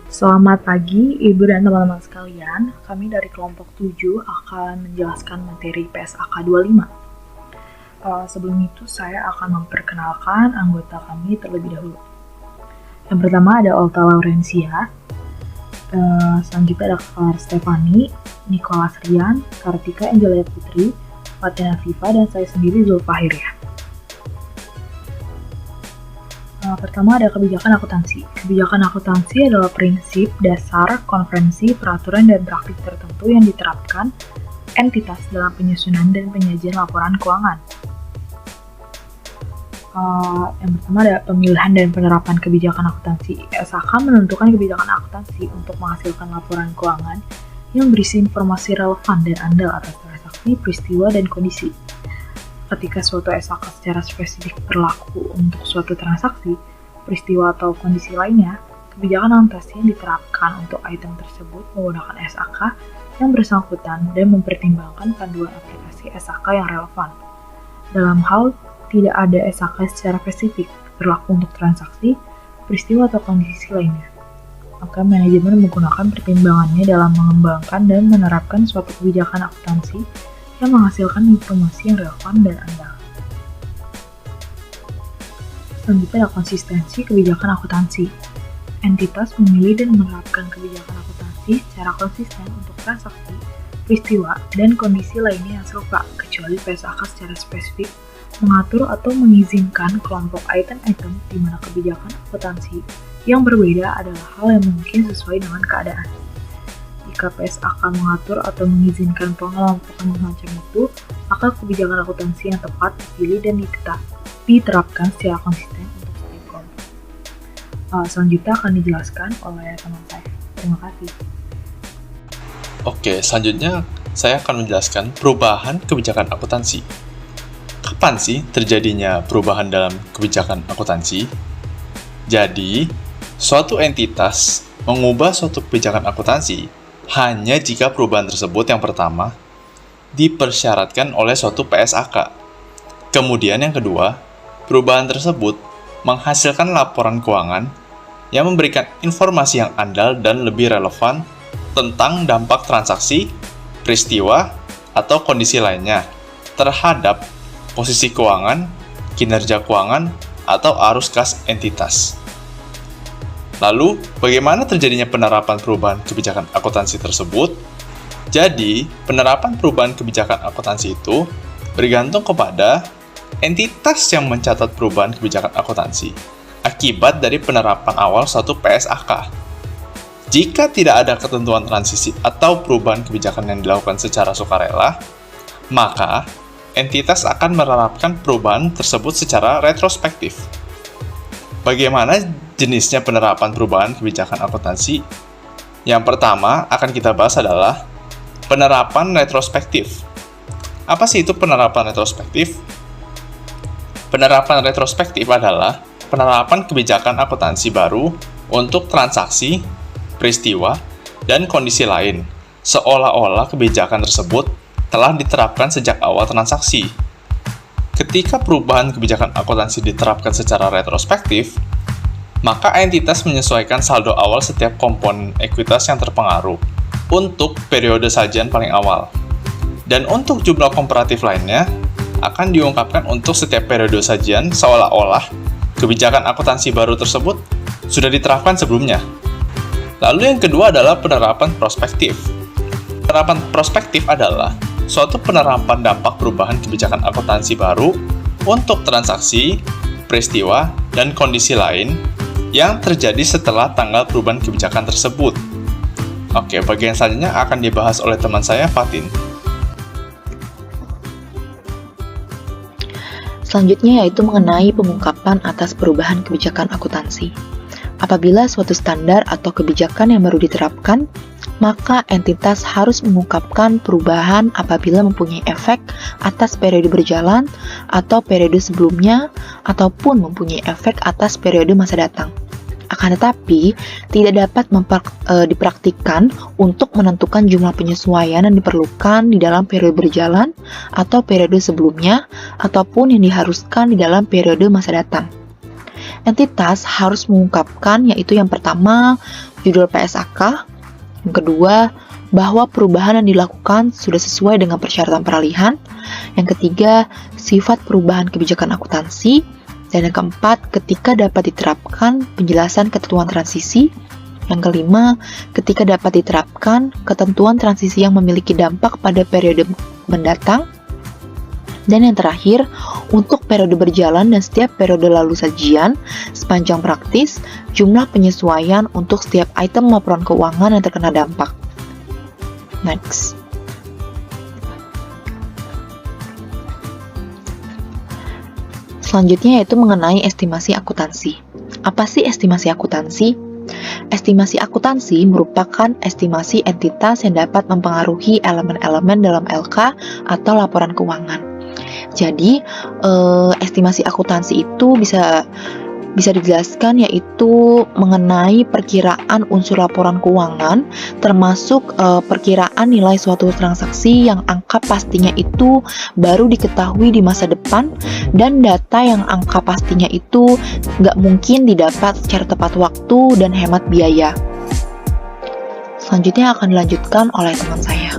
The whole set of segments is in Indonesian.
Selamat pagi Ibu dan teman-teman sekalian. Kami dari kelompok 7 akan menjelaskan materi PSAK 25. Sebelum itu saya akan memperkenalkan anggota kami terlebih dahulu. Yang pertama ada Olta Laurencia, selanjutnya ada Clara Stefani, Nicholas Rian, Kartika Angelia Putri, Fatina Viva, dan saya sendiri Zulfahir ya. Pertama ada kebijakan akuntansi. Kebijakan akuntansi adalah prinsip, dasar, konvensi, peraturan, dan praktik tertentu yang diterapkan entitas dalam penyusunan dan penyajian laporan keuangan. Yang pertama ada pemilihan dan penerapan kebijakan akuntansi. SAK menentukan kebijakan akuntansi untuk menghasilkan laporan keuangan yang berisi informasi relevan dan andal atas transaksi, peristiwa, dan kondisi. Ketika suatu SAK secara spesifik berlaku untuk suatu transaksi, peristiwa atau kondisi lainnya, kebijakan akuntansi yang diterapkan untuk item tersebut menggunakan SAK yang bersangkutan dan mempertimbangkan panduan aplikasi SAK yang relevan. Dalam hal tidak ada SAK secara spesifik berlaku untuk transaksi, peristiwa, atau kondisi lainnya, maka manajemen menggunakan pertimbangannya dalam mengembangkan dan menerapkan suatu kebijakan akuntansi yang menghasilkan informasi yang relevan dan andal. Selanjutnya ada konsistensi kebijakan akuntansi. Entitas memilih dan menerapkan kebijakan akuntansi secara konsisten untuk transaksi, peristiwa, dan kondisi lainnya yang serupa, kecuali PSAK secara spesifik mengatur atau mengizinkan kelompok item-item di mana kebijakan akuntansi yang berbeda adalah hal yang mungkin sesuai dengan keadaan. Jika PSAK mengatur atau mengizinkan pengelompokan semacam itu, maka kebijakan akuntansi yang tepat dipilih dan diterapkan secara konsisten untuk setiap kelompok. Selanjutnya akan dijelaskan oleh teman saya. Terima kasih. Oke, selanjutnya saya akan menjelaskan perubahan kebijakan akuntansi. Kapan sih terjadinya perubahan dalam kebijakan akuntansi? Jadi, suatu entitas mengubah suatu kebijakan akuntansi hanya jika perubahan tersebut yang pertama dipersyaratkan oleh suatu PSAK. Kemudian yang kedua, perubahan tersebut menghasilkan laporan keuangan yang memberikan informasi yang andal dan lebih relevan tentang dampak transaksi, peristiwa, atau kondisi lainnya terhadap posisi keuangan, kinerja keuangan, atau arus kas entitas. Lalu, bagaimana terjadinya penerapan perubahan kebijakan akuntansi tersebut? Jadi, penerapan perubahan kebijakan akuntansi itu bergantung kepada entitas yang mencatat perubahan kebijakan akuntansi akibat dari penerapan awal suatu PSAK. Jika tidak ada ketentuan transisi atau perubahan kebijakan yang dilakukan secara sukarela, maka entitas akan menerapkan perubahan tersebut secara retrospektif. Bagaimana jenisnya penerapan perubahan kebijakan akuntansi? Yang pertama akan kita bahas adalah penerapan retrospektif. Apa sih itu penerapan retrospektif? Penerapan retrospektif adalah penerapan kebijakan akuntansi baru untuk transaksi, peristiwa, dan kondisi lain, seolah-olah kebijakan tersebut telah diterapkan sejak awal transaksi. Ketika perubahan kebijakan akuntansi diterapkan secara retrospektif, maka entitas menyesuaikan saldo awal setiap komponen ekuitas yang terpengaruh untuk periode sajian paling awal. Dan untuk jumlah komparatif lainnya, akan diungkapkan untuk setiap periode sajian seolah-olah kebijakan akuntansi baru tersebut sudah diterapkan sebelumnya. Lalu yang kedua adalah penerapan prospektif. Penerapan prospektif adalah suatu penerapan dampak perubahan kebijakan akuntansi baru untuk transaksi, peristiwa, dan kondisi lain yang terjadi setelah tanggal perubahan kebijakan tersebut. Oke, bagian selanjutnya akan dibahas oleh teman saya, Fatin. Selanjutnya yaitu mengenai pengungkapan atas perubahan kebijakan akuntansi. Apabila suatu standar atau kebijakan yang baru diterapkan, maka entitas harus mengungkapkan perubahan apabila mempunyai efek atas periode berjalan atau periode sebelumnya, ataupun mempunyai efek atas periode masa datang. Akan tetapi, tidak dapat dipraktikkan untuk menentukan jumlah penyesuaian yang diperlukan di dalam periode berjalan atau periode sebelumnya, ataupun yang diharuskan di dalam periode masa datang. Entitas harus mengungkapkan, yaitu yang pertama, judul PSAK, yang kedua, bahwa perubahan yang dilakukan sudah sesuai dengan persyaratan peralihan, yang ketiga, sifat perubahan kebijakan akuntansi, dan yang keempat, ketika dapat diterapkan penjelasan ketentuan transisi. Yang kelima, ketika dapat diterapkan ketentuan transisi yang memiliki dampak pada periode mendatang. Dan yang terakhir, untuk periode berjalan dan setiap periode lalu sajian, sepanjang praktis, jumlah penyesuaian untuk setiap item laporan keuangan yang terkena dampak. Next. Selanjutnya yaitu mengenai estimasi akuntansi. Apa sih estimasi akuntansi? Estimasi akuntansi merupakan estimasi entitas yang dapat mempengaruhi elemen-elemen dalam LK atau laporan keuangan. Jadi, estimasi akuntansi itu bisa dijelaskan yaitu mengenai perkiraan unsur laporan keuangan, termasuk perkiraan nilai suatu transaksi yang angka pastinya itu baru diketahui di masa depan, dan data yang angka pastinya itu nggak mungkin didapat secara tepat waktu dan hemat biaya. Selanjutnya akan dilanjutkan oleh teman saya.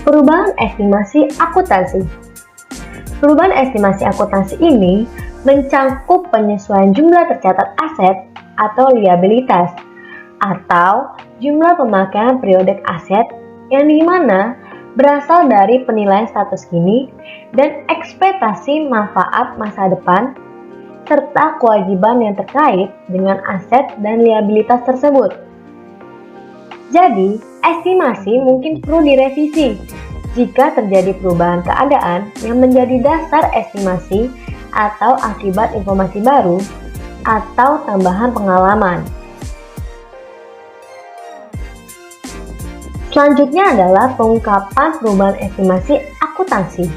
Perubahan estimasi akuntansi. Perubahan estimasi akuntansi ini mencangkup penyesuaian jumlah tercatat aset atau liabilitas atau jumlah pemakaian periodik aset yang dimana berasal dari penilaian status kini dan ekspektasi manfaat masa depan serta kewajiban yang terkait dengan aset dan liabilitas tersebut. Jadi, estimasi mungkin perlu direvisi jika terjadi perubahan keadaan yang menjadi dasar estimasi atau akibat informasi baru atau tambahan pengalaman. Selanjutnya adalah pengungkapan perubahan estimasi akuntansi.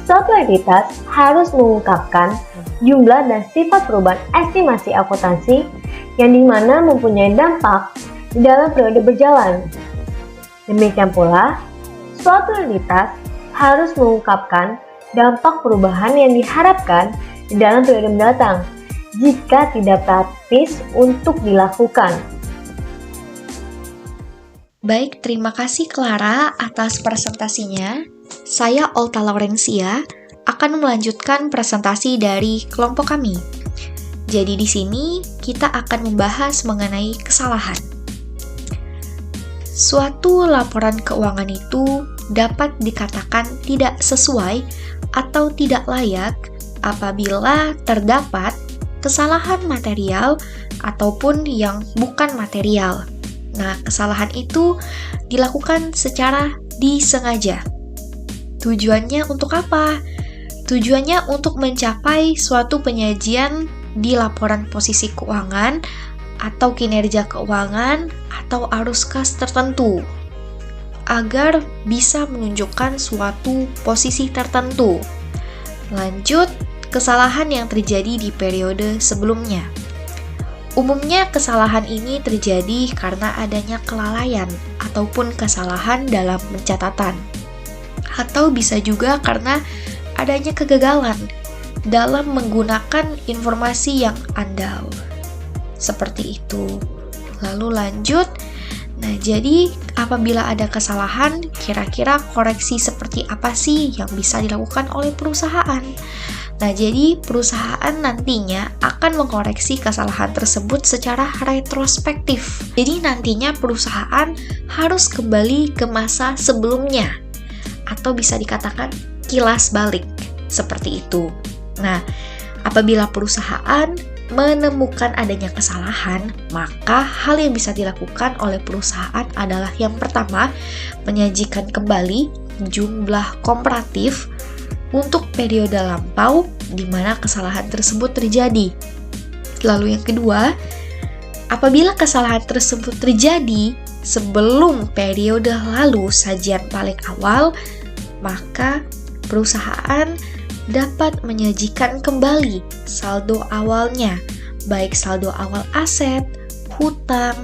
Suatu entitas harus mengungkapkan jumlah dan sifat perubahan estimasi akuntansi yang dimana mempunyai dampak di dalam periode berjalan. Demikian pula, suatu entitas harus mengungkapkan dampak perubahan yang diharapkan di dalam periode mendatang jika tidak praktis untuk dilakukan. Baik, terima kasih Clara atas presentasinya. Saya Olta Laurencia akan melanjutkan presentasi dari kelompok kami. Jadi di sini kita akan membahas mengenai kesalahan. Suatu laporan keuangan itu dapat dikatakan tidak sesuai atau tidak layak apabila terdapat kesalahan material ataupun yang bukan material. Nah, kesalahan itu dilakukan secara disengaja. Tujuannya untuk apa? Tujuannya untuk mencapai suatu penyajian di laporan posisi keuangan atau kinerja keuangan atau arus kas tertentu agar bisa menunjukkan suatu posisi tertentu. Lanjut, kesalahan yang terjadi di periode sebelumnya. Umumnya kesalahan ini terjadi karena adanya kelalaian ataupun kesalahan dalam pencatatan. Atau bisa juga karena adanya kegagalan dalam menggunakan informasi yang andal. Seperti itu. Lalu lanjut. Nah, jadi apabila ada kesalahan, kira-kira koreksi seperti apa sih yang bisa dilakukan oleh perusahaan? Nah, jadi perusahaan nantinya akan mengkoreksi kesalahan tersebut secara retrospektif. Jadi nantinya perusahaan harus kembali ke masa sebelumnya atau bisa dikatakan kilas balik seperti itu. Nah, apabila perusahaan menemukan adanya kesalahan, maka hal yang bisa dilakukan oleh perusahaan adalah yang pertama, menyajikan kembali jumlah komparatif untuk periode lampau di mana kesalahan tersebut terjadi. Lalu yang kedua, apabila kesalahan tersebut terjadi sebelum periode lalu sajian paling awal, maka perusahaan dapat menyajikan kembali saldo awalnya, baik saldo awal aset, hutang,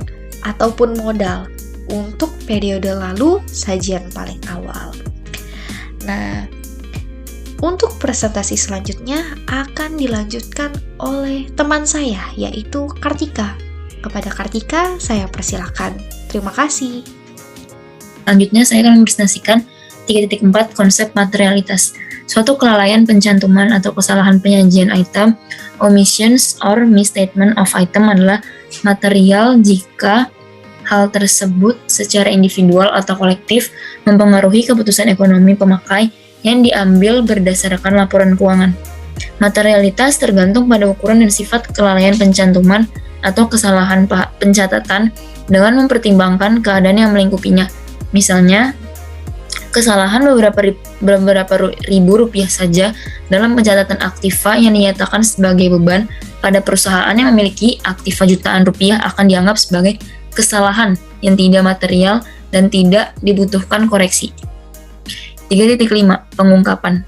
ataupun modal untuk periode lalu sajian paling awal. Nah, untuk presentasi selanjutnya akan dilanjutkan oleh teman saya, yaitu Kartika. Kepada Kartika, saya persilakan. Terima kasih. Selanjutnya, saya akan mempresentasikan 3.4 konsep materialitas. Suatu kelalaian pencantuman atau kesalahan penyajian item, omissions or misstatement of item adalah material jika hal tersebut secara individual atau kolektif mempengaruhi keputusan ekonomi pemakai yang diambil berdasarkan laporan keuangan. Materialitas tergantung pada ukuran dan sifat kelalaian pencantuman atau kesalahan pencatatan dengan mempertimbangkan keadaan yang melingkupinya. Misalnya, kesalahan beberapa ribu rupiah saja dalam pencatatan aktiva yang dinyatakan sebagai beban pada perusahaan yang memiliki aktiva jutaan rupiah akan dianggap sebagai kesalahan yang tidak material dan tidak dibutuhkan koreksi. 3.5 Pengungkapan.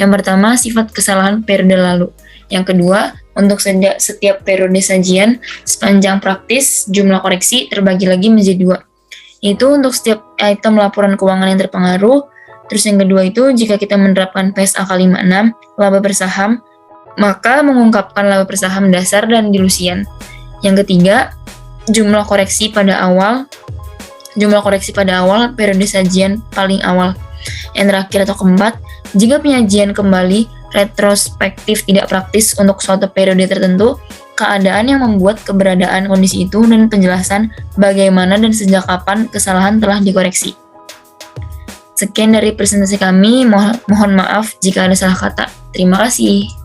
Yang pertama, sifat kesalahan periode lalu. Yang kedua, untuk setiap periode sajian, sepanjang praktis, jumlah koreksi terbagi lagi menjadi 2. Itu untuk setiap item laporan keuangan yang terpengaruh. Terus yang kedua itu, jika kita menerapkan PSAK 56, laba per saham, maka mengungkapkan laba per saham dasar dan dilusian. Yang ketiga, jumlah koreksi pada awal periode sajian paling awal. Yang terakhir atau keempat, jika penyajian kembali retrospektif tidak praktis untuk suatu periode tertentu, keadaan yang membuat keberadaan kondisi itu dan penjelasan bagaimana dan sejak kapan kesalahan telah dikoreksi. Sekian dari presentasi kami, mohon maaf jika ada salah kata. Terima kasih.